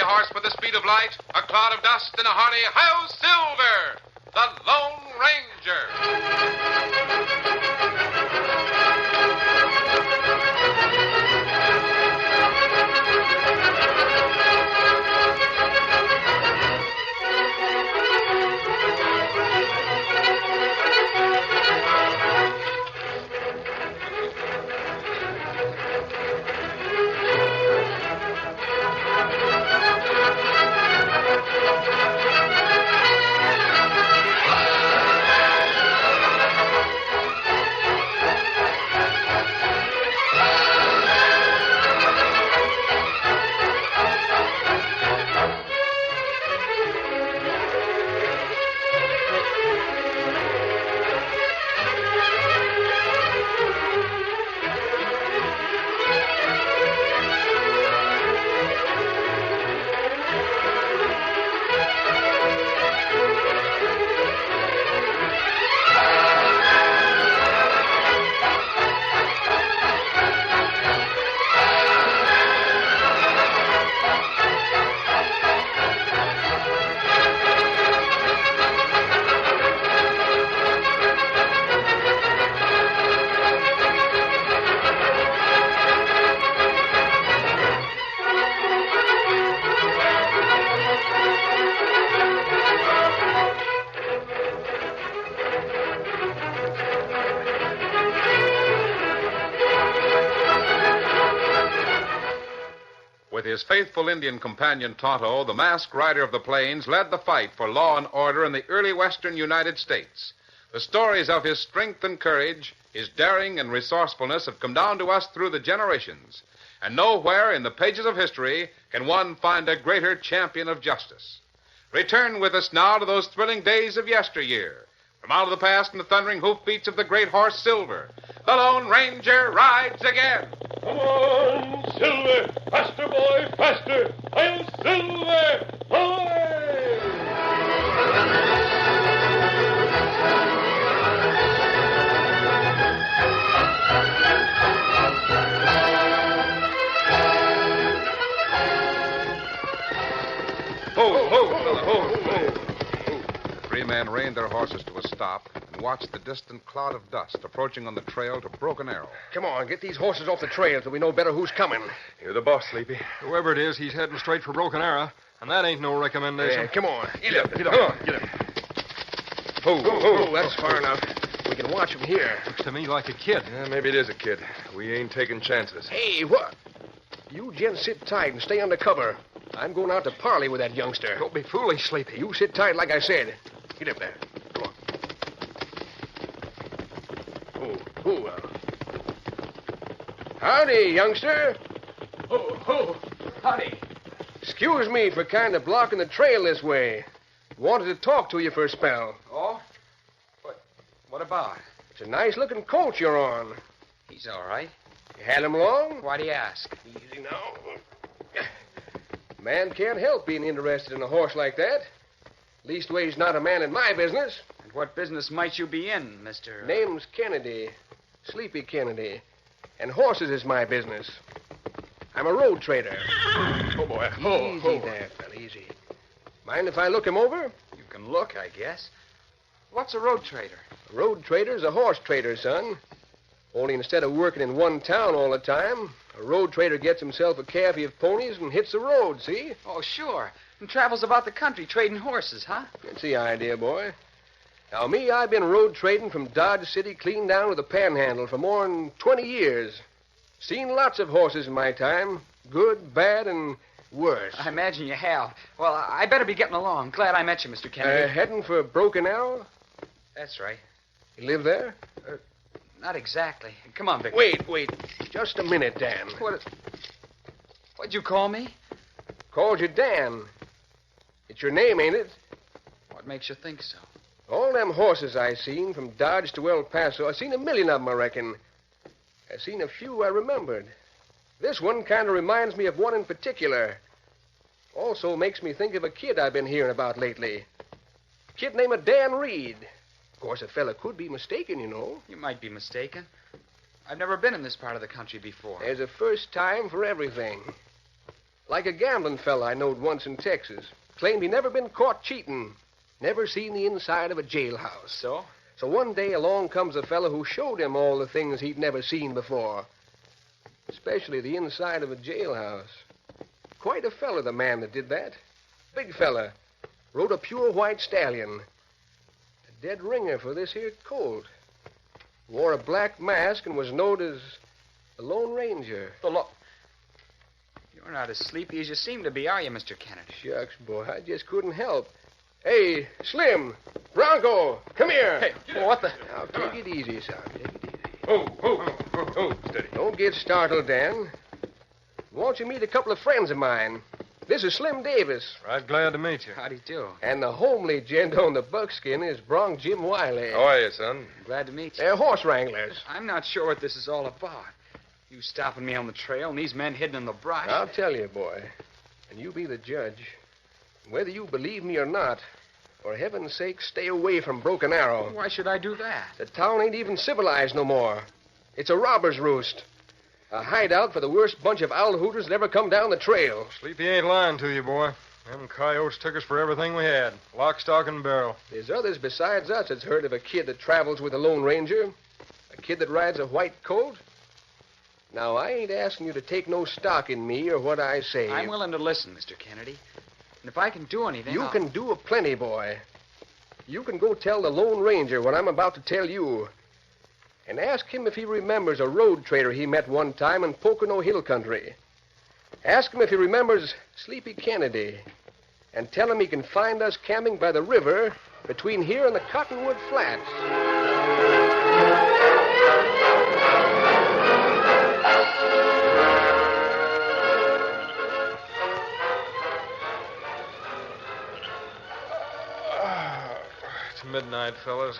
horse with the speed of light, a cloud of dust, and a hearty hi-yo Silver, the Lone With his faithful Indian companion Tonto, the masked rider of the plains led the fight for law and order in the early western United States. The stories of his strength and courage, his daring and resourcefulness have come down to us through the generations. And nowhere in the pages of history can one find a greater champion of justice. Return with us now to those thrilling days of yesteryear. From out of the past and the thundering hoofbeats of the great horse Silver, the Lone Ranger rides again. Come on, Silver! Faster, boy, faster! I'll Silver! Away! Ho, ho, fella, ho, ho. The three men reined their horses to a stop and watched the distant cloud of dust approaching on the trail to Broken Arrow. Come on, get these horses off the trail till we know better who's coming. You're the boss, Sleepy. Whoever it is, he's heading straight for Broken Arrow, and that ain't no recommendation. Yeah, come on. Get up. Come on, get up. Ho, that's far enough. We can watch him here. Looks to me like a kid. Yeah, maybe it is a kid. We ain't taking chances. Hey, what? You gents sit tight and stay under cover. I'm going out to parley with that youngster. Don't be foolish, Sleepy. You sit tight like I said. Get up there. Come on. Howdy, youngster. Howdy. Excuse me for kind of blocking the trail this way. Wanted to talk to you for a spell. Oh? What about? It's a nice-looking coat you're on. He's all right. You had him long? Why do you ask? Easy now. Man can't help being interested in a horse like that. Leastways, not a man in my business. And what business might you be in, Mr. Name's Kennedy. Sleepy Kennedy. And horses is my business. I'm a road trader. Oh, boy. Easy there, fella, easy. Mind if I look him over? You can look, I guess. What's a road trader? A road trader's a horse trader, son. Only instead of working in one town all the time, a road trader gets himself a cavy of ponies and hits the road, see? Oh, sure. And travels about the country trading horses, huh? That's the idea, boy. Now, me, I've been road trading from Dodge City clean down to the Panhandle for more than 20 years. Seen lots of horses in my time, good, bad, and worse. I imagine you have. Well, I better be getting along. Glad I met you, Mr. Kennedy. Heading for Broken Arrow? That's right. You live there? Not exactly. Come on, Vic. Wait. Just a minute, Dan. What'd you call me? Called you Dan. It's your name, ain't it? What makes you think so? All them horses I seen from Dodge to El Paso, I seen a million of them, I reckon. I seen a few I remembered. This one kind of reminds me of one in particular. Also makes me think of a kid I've been hearing about lately. A kid named Dan Reed. Of course, a fella could be mistaken, you know. You might be mistaken. I've never been in this part of the country before. There's a first time for everything. Like a gambling fella I knowed once in Texas. Claimed he never been caught cheating. Never seen the inside of a jailhouse. So? So one day along comes a fella who showed him all the things he'd never seen before. Especially the inside of a jailhouse. Quite a fella, the man that did that. Big fella. Rode a pure white stallion. A dead ringer for this here colt. Wore a black mask and was known as the Lone Ranger. You're not as sleepy as you seem to be, are you, Mr. Kennedy? Shucks, boy, I just couldn't help. Hey, Slim, Bronco, come here. Hey, what the... Now, take it easy, son. Take it easy. Oh, steady. Don't get startled, Dan. Won't you meet a couple of friends of mine? This is Slim Davis. Right glad to meet you. Howdy do. And the homely gent on the buckskin is Bronc Jim Wiley. How are you, son? Glad to meet you. They're horse wranglers. I'm not sure what this is all about. You stopping me on the trail and these men hidden in the brush. I'll tell you, boy. And you be the judge. Whether you believe me or not, for heaven's sake, stay away from Broken Arrow. Why should I do that? The town ain't even civilized no more. It's a robber's roost. A hideout for the worst bunch of owl hooters that ever come down the trail. Sleepy ain't lying to you, boy. Them coyotes took us for everything we had. Lock, stock, and barrel. There's others besides us that's heard of a kid that travels with a Lone Ranger. A kid that rides a white colt. Now, I ain't asking you to take no stock in me or what I say. I'm willing to listen, Mr. Kennedy. And if I can do anything, You I'll... can do a plenty, boy. You can go tell the Lone Ranger what I'm about to tell you. And ask him if he remembers a road trader he met one time in Pocono Hill Country. Ask him if he remembers Sleepy Kennedy. And tell him he can find us camping by the river between here and the Cottonwood Flats. It's midnight, fellas.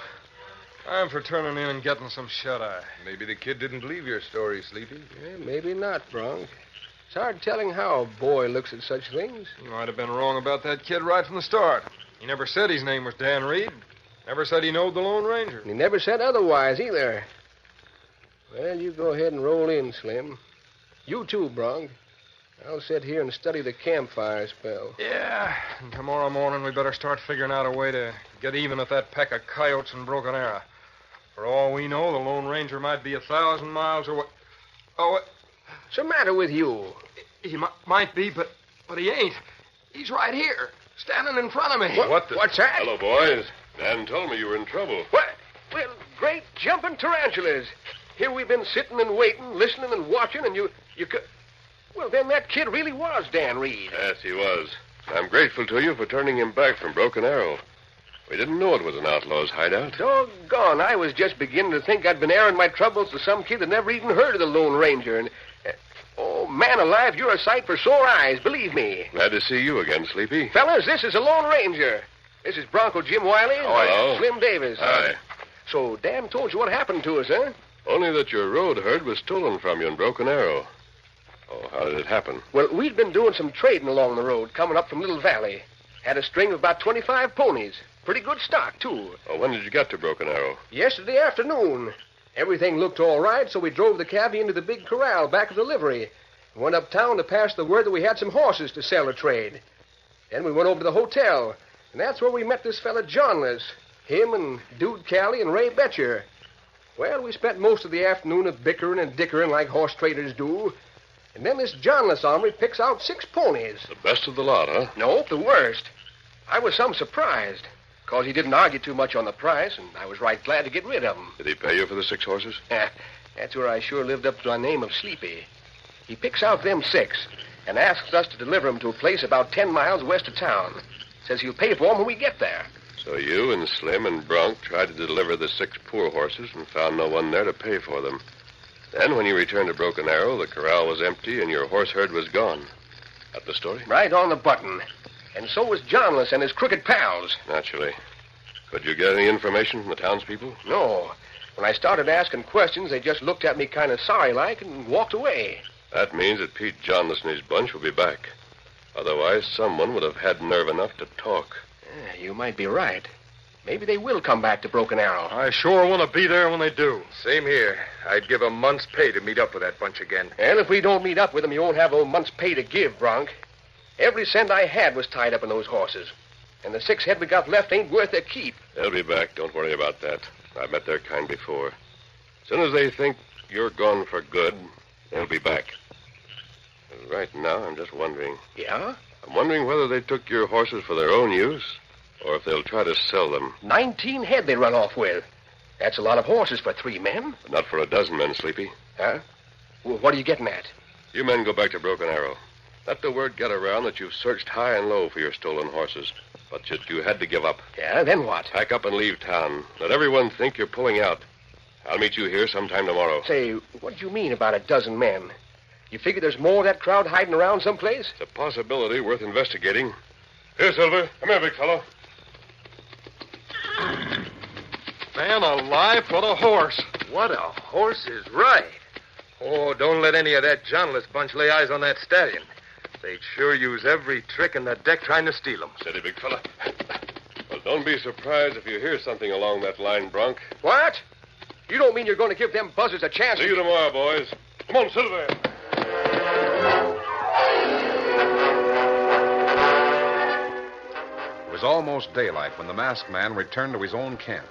Time for turning in and getting some shut-eye. Maybe the kid didn't believe your story, Sleepy. Yeah, maybe not, Bronc. It's hard telling how a boy looks at such things. You might have been wrong about that kid right from the start. He never said his name was Dan Reed. Never said he knowed the Lone Ranger. And he never said otherwise, either. Well, you go ahead and roll in, Slim. You too, Bronc. I'll sit here and study the campfire a spell. Yeah, and tomorrow morning we better start figuring out a way to get even with that pack of coyotes in Broken Arrow. For all we know, the Lone Ranger might be 1,000 miles away. Oh, What's the matter with you? he might be, but he ain't. He's right here, standing in front of me. What's that? Hello, boys. Dan told me you were in trouble. What? Well, great jumping tarantulas. Here we've been sitting and waiting, listening and watching, and you could... Well, then that kid really was Dan Reed. Yes, he was. I'm grateful to you for turning him back from Broken Arrow. We didn't know it was an outlaw's hideout. Doggone, I was just beginning to think I'd been airing my troubles to some kid that never even heard of the Lone Ranger. And, oh, man alive, you're a sight for sore eyes, believe me. Glad to see you again, Sleepy. Fellas, this is the Lone Ranger. This is Bronco Jim Wiley. Oh, hello. Slim Davis. Hi. So Dan told you what happened to us, huh? Only that your road herd was stolen from you in Broken Arrow. Oh, how did it happen? Well, we'd been doing some trading along the road, coming up from Little Valley. Had a string of about 25 ponies. Pretty good stock, too. Oh, when did you get to Broken Arrow? Yesterday afternoon. Everything looked all right, so we drove the cabbie into the big corral back of the livery. And went uptown to pass the word that we had some horses to sell or trade. Then we went over to the hotel, and that's where we met this fella Johnless. Him and Dude Callie and Ray Betcher. Well, we spent most of the afternoon of bickering and dickering like horse traders do. And then this Johnless hombre picks out 6 ponies. The best of the lot, huh? Nope, the worst. I was some surprised, because he didn't argue too much on the price, and I was right glad to get rid of him. Did he pay you for the 6 horses? That's where I sure lived up to my name of Sleepy. He picks out them 6 and asks us to deliver them to a place about 10 miles west of town. Says he'll pay for them when we get there. So you and Slim and Bronc tried to deliver the 6 poor horses and found no one there to pay for them. Then, when you returned to Broken Arrow, the corral was empty and your horse herd was gone. That the story? Right on the button. And so was Johnless and his crooked pals. Naturally. Could you get any information from the townspeople? No. When I started asking questions, they just looked at me kind of sorry-like and walked away. That means that Pete Johnless and his bunch will be back. Otherwise, someone would have had nerve enough to talk. You might be right. Maybe they will come back to Broken Arrow. I sure want to be there when they do. Same here. I'd give a month's pay to meet up with that bunch again. And if we don't meet up with them, you won't have no month's pay to give, Bronk. Every cent I had was tied up in those horses. And the 6 head we got left ain't worth a keep. They'll be back. Don't worry about that. I've met their kind before. As soon as they think you're gone for good, they'll be back. And right now, I'm just wondering. Yeah? I'm wondering whether they took your horses for their own use or if they'll try to sell them. 19 head they run off with. That's a lot of horses for 3 men. But not for a dozen men, Sleepy. Huh? Well, what are you getting at? You men go back to Broken Arrow. Let the word get around that you've searched high and low for your stolen horses, but that you had to give up. Yeah, then what? Pack up and leave town. Let everyone think you're pulling out. I'll meet you here sometime tomorrow. Say, what do you mean about a dozen men? You figure there's more of that crowd hiding around someplace? It's a possibility worth investigating. Here, Silver. Come here, big fellow. Man alive, what a horse. What a horse is right. Oh, don't let any of that Johnless bunch lay eyes on that stallion. They'd sure use every trick in the deck trying to steal him. Steady, big fella. Well, don't be surprised if you hear something along that line, Bronk. What? You don't mean you're going to give them buzzards a chance? See you tomorrow, boys. Come on, Silver. It was almost daylight when the masked man returned to his own camp.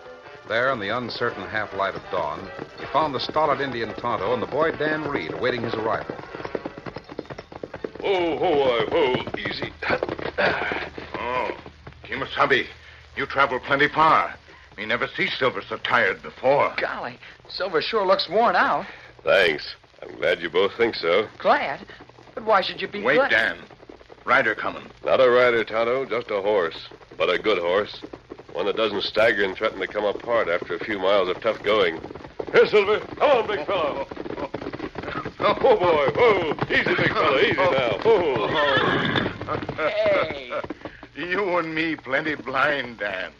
There, in the uncertain half-light of dawn, he found the stolid Indian Tonto and the boy Dan Reed awaiting his arrival. Whoa, easy. Oh, Kimasabi, you travel plenty far. Me never see Silver so tired before. Golly, Silver sure looks worn out. Thanks. I'm glad you both think so. Glad? But why should you be Wait, glad? Dan. Rider coming. Not a rider, Tonto, just a horse. But a good horse. One that doesn't stagger and threaten to come apart after a few miles of tough going. Here, Silver. Come on, big fellow. Oh, boy. Whoa. Easy, big fellow. Easy now. Whoa. Hey. You and me plenty blind, Dan.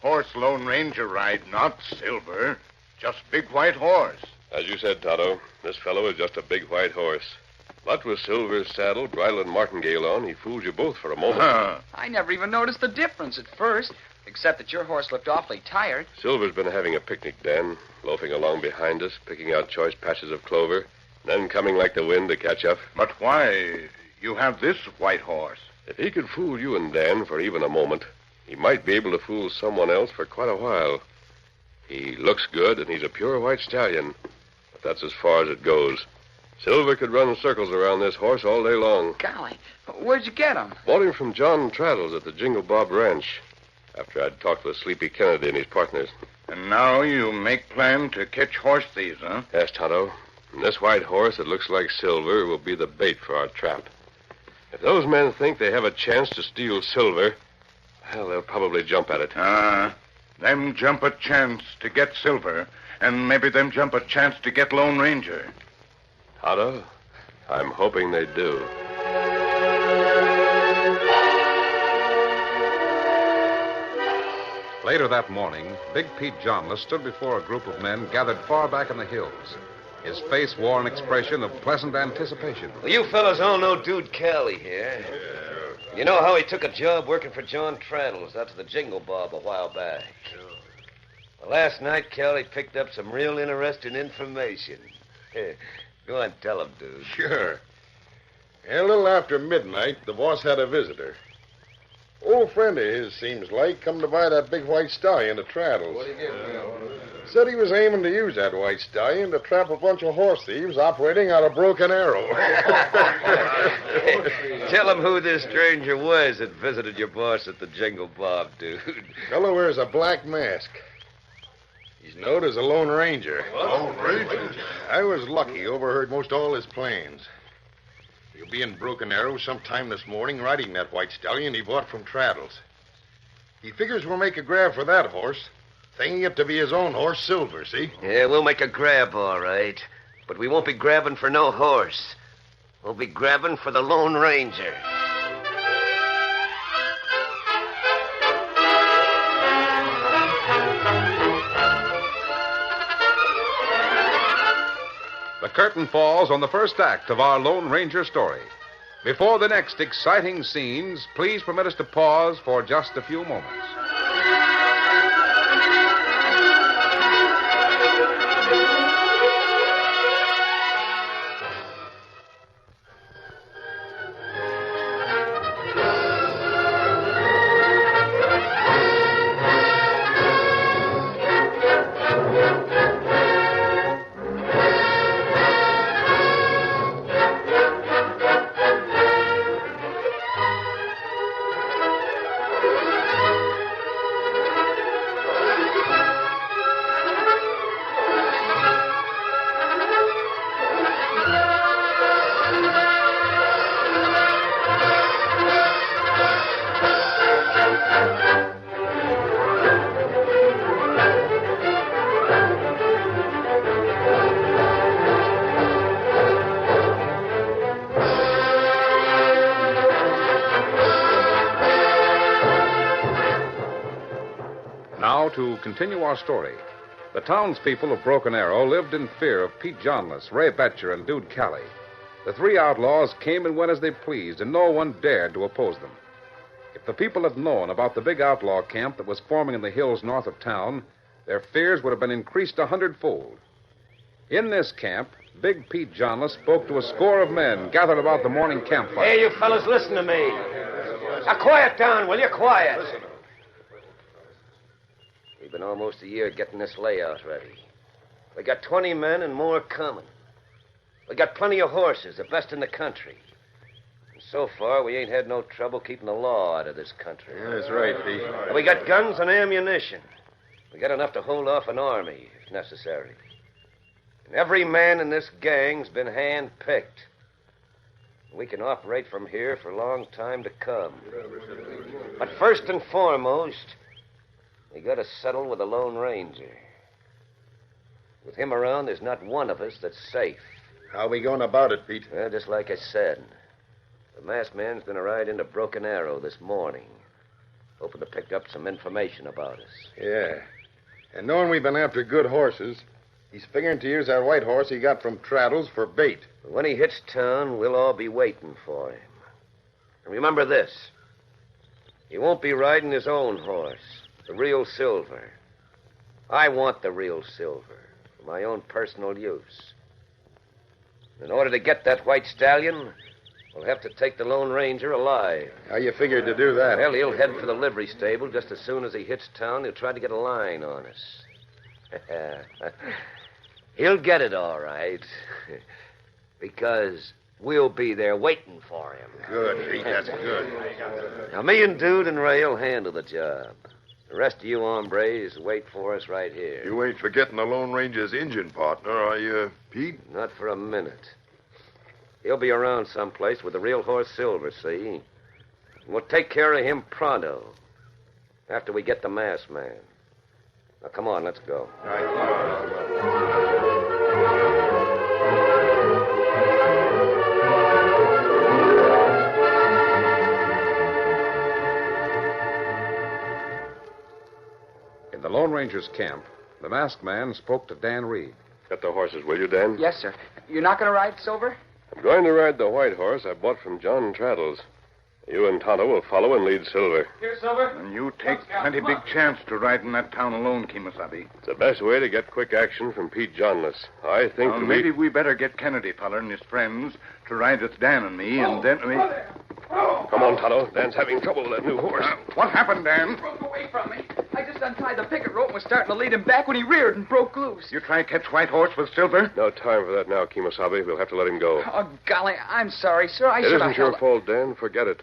Horse Lone Ranger ride, not Silver. Just big white horse. As you said, Tonto, this fellow is just a big white horse. But with Silver's saddle, bridle, and martingale on, he fooled you both for a moment. I never even noticed the difference at first, except that your horse looked awfully tired. Silver's been having a picnic, Dan, loafing along behind us, picking out choice patches of clover, then coming like the wind to catch up. But why you have this white horse? If he could fool you and Dan for even a moment, he might be able to fool someone else for quite a while. He looks good, and he's a pure white stallion, but that's as far as it goes. Silver could run circles around this horse all day long. Golly, where'd you get him? Bought him from John Traddles at the Jingle Bob Ranch, after I'd talked with Sleepy Kennedy and his partners. And now you make plan to catch horse thieves, huh? Yes, Tonto. And this white horse that looks like Silver will be the bait for our trap. If those men think they have a chance to steal Silver, well, they'll probably jump at it. Them jump a chance to get Silver, and maybe them jump a chance to get Lone Ranger. Tonto, I'm hoping they do. Later that morning, Big Pete Johnless stood before a group of men gathered far back in the hills. His face wore an expression of pleasant anticipation. Well, you fellas all know Dude Kelly here. You know how he took a job working for John Traddles out to the Jingle Bob a while back. Well, last night, Kelly picked up some real interesting information. Go on, tell him, Dude. Sure. A little after midnight, the boss had a visitor. Old friend of his, seems like, come to buy that big white stallion at Traddles. Said he was aiming to use that white stallion to trap a bunch of horse thieves operating out of Broken Arrow. Tell him who this stranger was that visited your boss at the Jingle Bob, Dude. Fellow wears a black mask. He's known as a Lone Ranger. Lone Ranger? I was lucky, overheard most all his plans. He'll be in Broken Arrow sometime this morning riding that white stallion he bought from Traddles. He figures we'll make a grab for that horse, thinking it to be his own horse, Silver, see? Yeah, we'll make a grab, all right. But we won't be grabbing for no horse. We'll be grabbing for the Lone Ranger. The curtain falls on the first act of our Lone Ranger story. Before the next exciting scenes, please permit us to pause for just a few moments. to continue our story. The townspeople of Broken Arrow lived in fear of Pete Johnless, Ray Betcher, and Dude Kelly. The three outlaws came and went as they pleased, and no one dared to oppose them. If the people had known about the big outlaw camp that was forming in the hills north of town, their fears would have been increased 100-fold. In this camp, Big Pete Johnless spoke to a score of men gathered about the morning campfire. Hey, you fellas, listen to me. Now, quiet down, will you? Quiet. We've been almost a year getting this layout ready. We got 20 men and more coming. We got plenty of horses, the best in the country. And so far, we ain't had no trouble keeping the law out of this country. Yeah, that's right, Pete. And we got guns and ammunition. We got enough to hold off an army, if necessary. And every man in this gang's been hand-picked. We can operate from here for a long time to come. But first and foremost, we got to settle with the Lone Ranger. With him around, there's not one of us that's safe. How we going about it, Pete? Well, just like I said, the masked man's going to ride into Broken Arrow this morning, hoping to pick up some information about us. Yeah. And knowing we've been after good horses, he's figuring to use that white horse he got from Traddles for bait. But when he hits town, we'll all be waiting for him. And remember this. He won't be riding his own horse, the real Silver. I want the real Silver for my own personal use. In order to get that white stallion, we'll have to take the Lone Ranger alive. How you figured to do that? Well, he'll head for the livery stable just as soon as he hits town. He'll try to get a line on us. He'll get it all right. Because we'll be there waiting for him. Good, Pete, that's good. Now, me and Dude and Ray will handle the job. The rest of you hombres wait for us right here. You ain't forgetting the Lone Ranger's engine partner, are you, Pete? Not for a minute. He'll be around someplace with the real horse Silver, see? We'll take care of him pronto. After we get the masked man. Now, come on, let's go. In the Lone Ranger's camp, the masked man spoke to Dan Reed. Get the horses, will you, Dan? Yes, sir. You're not going to ride, Silver? I'm going to ride the white horse I bought from John Traddles. You and Tonto will follow and lead Silver. Here, Silver. And you take plenty big chance to ride in that town alone, Kemosabe. It's the best way to get quick action from Pete Johnless. I think Well, that maybe we better get Kennedy feller and his friends to ride with Dan and me, and then we... Come on, Tonto. Dan's having trouble with that new horse. What happened, Dan? Broke away from me. I just untied the picket rope and was starting to lead him back when he reared and broke loose. You try to catch White Horse with Silver? No time for that now, Kemosabe. We'll have to let him go. Oh, golly, I'm sorry, sir. I It should have isn't your held... fault, Dan. Forget it.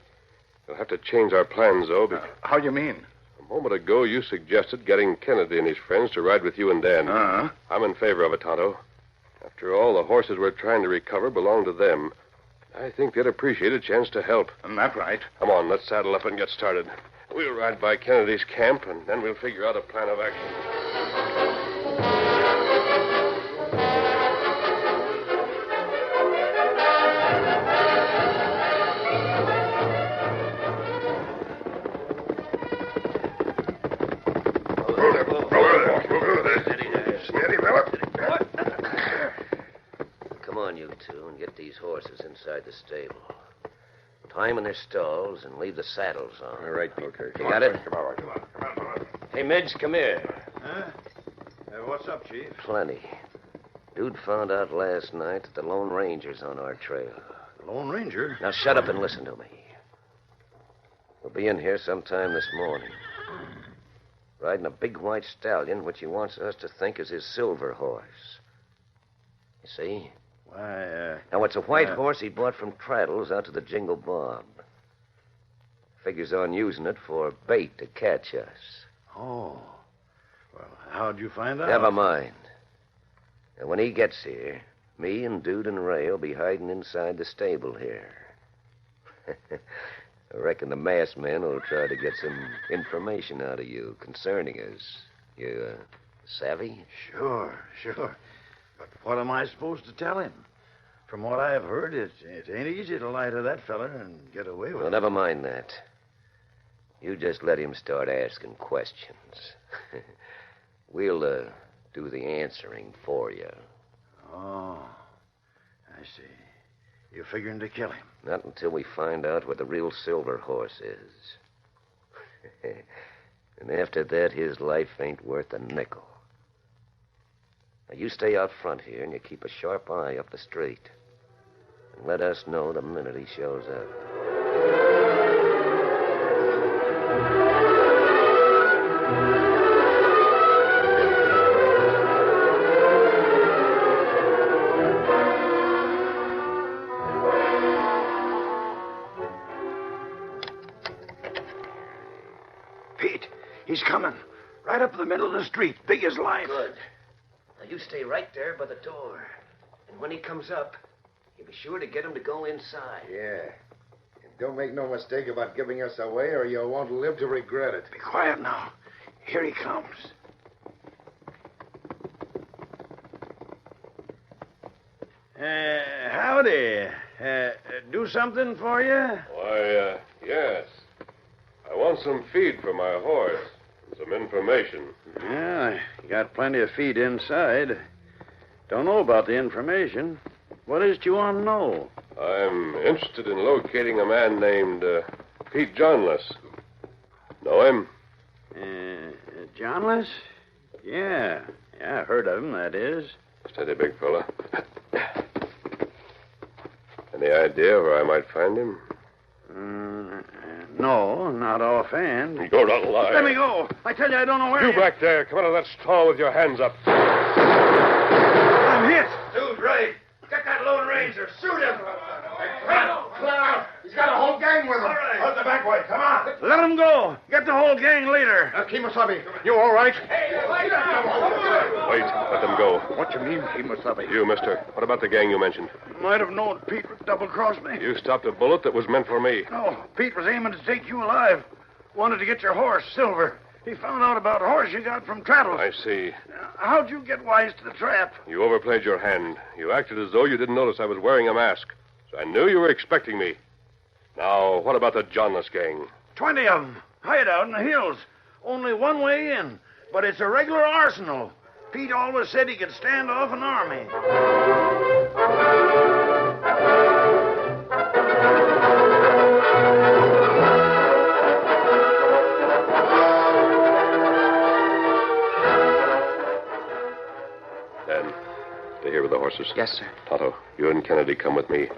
We'll have to change our plans, though. How you mean? A moment ago, you suggested getting Kennedy and his friends to ride with you and Dan. Uh-huh. I'm in favor of it, Tonto. After all, the horses we're trying to recover belong to them. I think they'd appreciate a chance to help. And that's right. Come on, let's saddle up and get started. We'll ride by Kennedy's camp, and then we'll figure out a plan of action. Steady, fella. Come on, you two, and get these horses inside the stable. Tie them in their stalls and leave the saddles on. All right, Pete. You got it? Come on. Hey, Midge, come here. Huh? What's up, Chief? Plenty. Dude found out last night that the Lone Ranger's on our trail. The Lone Ranger? Now, shut up and listen to me. We'll be in here sometime this morning. Riding a big white stallion, which he wants us to think is his Silver horse. You see? Why, Now, it's a white horse he bought from Traddles out to the Jingle Bob. Figures on using it for bait to catch us. Oh. Well, how'd you find out? Never mind. And when he gets here, me and Dude and Ray will be hiding inside the stable here. I reckon the masked man will try to get some information out of you concerning us. You, savvy? Sure. But what am I supposed to tell him? From what I've heard, it ain't easy to lie to that fella and get away with Well, it. never mind that. You just let him start asking questions. We'll, do the answering for you. Oh, I see. You're figuring to kill him. Not until we find out where the real Silver Horse is. And after that, his life ain't worth a nickel. Now, you stay out front here and you keep a sharp eye up the street. And let us know the minute he shows up. Pete, he's coming. Right up the middle of the street, big as life. Good. Now, you stay right there by the door. And when he comes up, you be sure to get him to go inside. Yeah. And don't make no mistake about giving us away, or you won't live to regret it. Be quiet now. Here he comes. Howdy. Do something for you? Why, yes. I want some feed for my horse. And some information. Yeah, you got plenty of feed inside. Don't know about the information. What is it you want to know? I'm interested in locating a man named Pete Johnless. Know him? Johnless? Yeah, I heard of him, that is. Steady, big fella. Any idea where I might find him? No, not offhand. You're not lying. Let me go. I tell you, I don't know where You back there. Come out of that stall with your hands up. I'm hit. Dude, Ray, get that Lone Ranger. Shoot him. Cloud! He's got a whole gang with him. All right. Out the back way. Come on. Let him go. Get the whole gang later. Kemosabe, you all right? Wait, let them go. What you mean, Kemosabe? You, mister. What about the gang you mentioned? Might have known Pete would double-cross me. You stopped a bullet that was meant for me. No, Pete was aiming to take you alive. Wanted to get your horse, Silver. He found out about a horse you got from Traddles. I see. How'd you get wise to the trap? You overplayed your hand. You acted as though you didn't notice I was wearing a mask. So I knew you were expecting me. Now, what about the Johnless gang? 20 of them. Hide out in the hills. Only one way in. But it's a regular arsenal. Pete always said he could stand off an army. Dan, stay here with the horses. Yes, sir. Tonto, you and Kennedy come with me.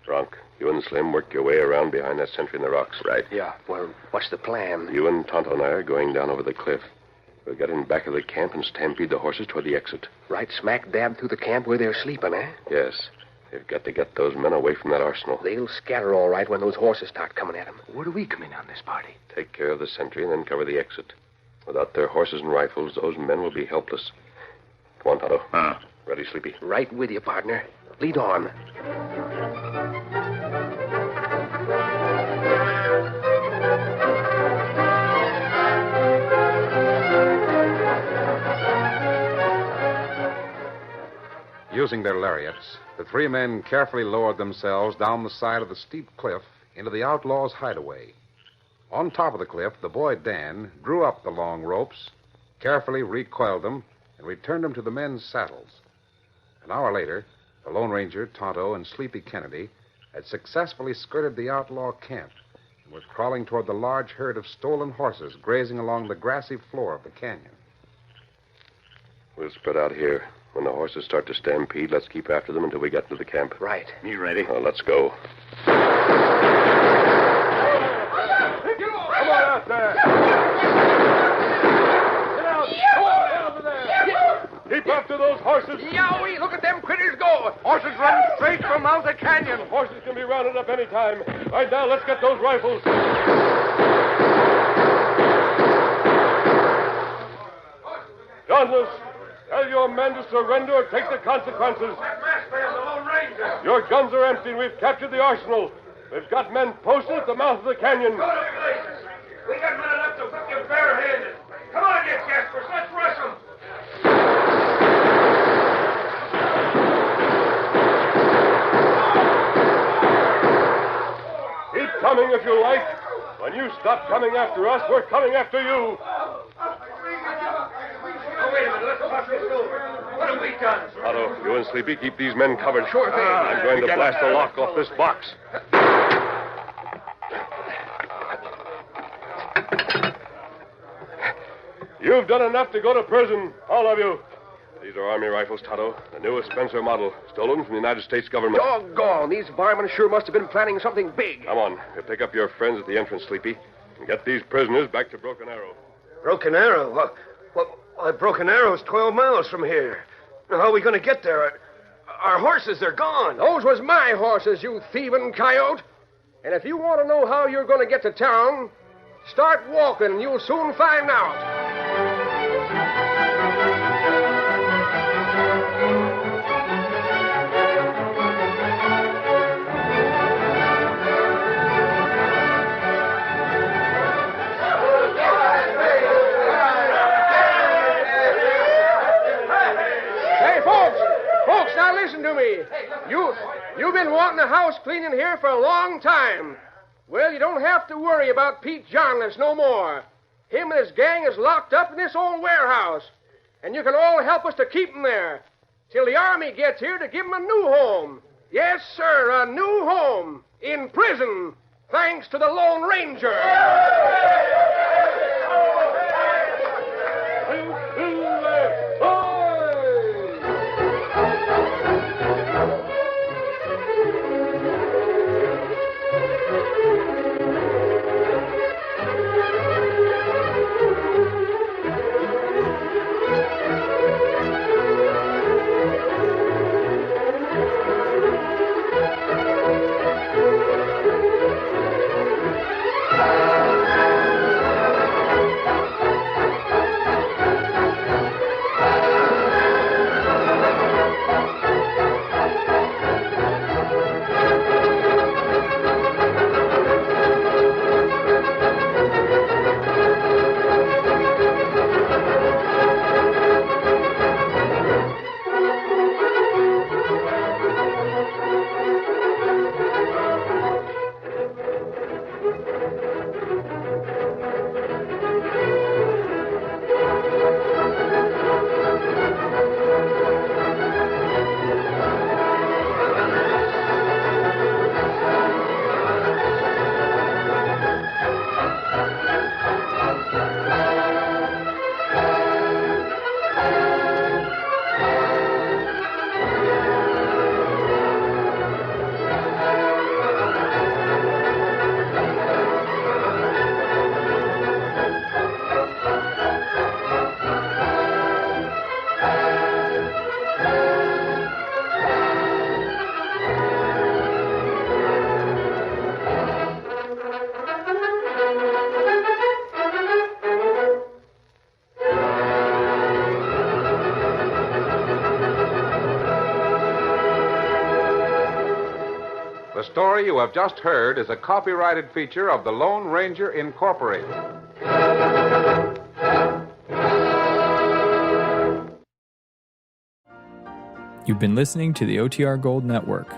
Bronk, you and Slim work your way around behind that sentry in the rocks. Right. Yeah, well, what's the plan? You and Tonto and I are going down over the cliff. We'll get in back of the camp and stampede the horses toward the exit. Right smack dab through the camp where they're sleeping, eh? Yes. They've got to get those men away from that arsenal. They'll scatter all right when those horses start coming at them. Where do we come in on this party? Take care of the sentry and then cover the exit. Without their horses and rifles, those men will be helpless. Come on, Tonto. Ready, Sleepy? Right with you, partner. Lead on. Using their lariats, the three men carefully lowered themselves down the side of the steep cliff into the outlaws' hideaway. On top of the cliff, the boy Dan drew up the long ropes, carefully recoiled them, and returned them to the men's saddles. An hour later, the Lone Ranger, Tonto, and Sleepy Kennedy had successfully skirted the outlaw camp and were crawling toward the large herd of stolen horses grazing along the grassy floor of the canyon. We'll spread out here. When the horses start to stampede, let's keep after them until we get to the camp. Right. You ready? Let's go. Come on out there. Get out. Come on, get over there. Keep after those horses. Yowie, look at them critters go. Horses running straight from out the canyon. Horses can be rounded up any time. Right now, let's get those rifles. Johnless, tell your men to surrender or take the consequences. Your guns are empty and we've captured the arsenal. We've got men posted at the mouth of the canyon. We got men enough to whip you barehanded. Come on, you Jaspers, let's rush them. Keep coming if you like. When you stop coming after us, we're coming after you. Oh, wait a What have we done? Otto, you and Sleepy keep these men covered. Sure thing. I'm going to blast the lock off this box. You've done enough to go to prison, all of you. These are Army rifles, Tonto, the newest Spencer model, stolen from the United States government. Doggone, these firemen sure must have been planning something big. Come on, you pick up your friends at the entrance, Sleepy, and get these prisoners back to Broken Arrow. Broken Arrow? Why, Broken Arrow's 12 miles from here. Now, how are we going to get there? Our horses, they're gone. Those was my horses, you thieving coyote. And if you want to know how you're going to get to town, start walking and you'll soon find out. Folks, now listen to me. You've been wanting a house cleaning here for a long time. Well, you don't have to worry about Pete Johnless no more. Him and his gang is locked up in this old warehouse. And you can all help us to keep him there till the Army gets here to give him a new home. Yes, sir, a new home in prison, thanks to the Lone Ranger. The story you have just heard is a copyrighted feature of the Lone Ranger Incorporated. You've been listening to the OTR Gold Network.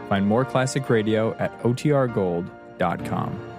Find more classic radio at otrgold.com.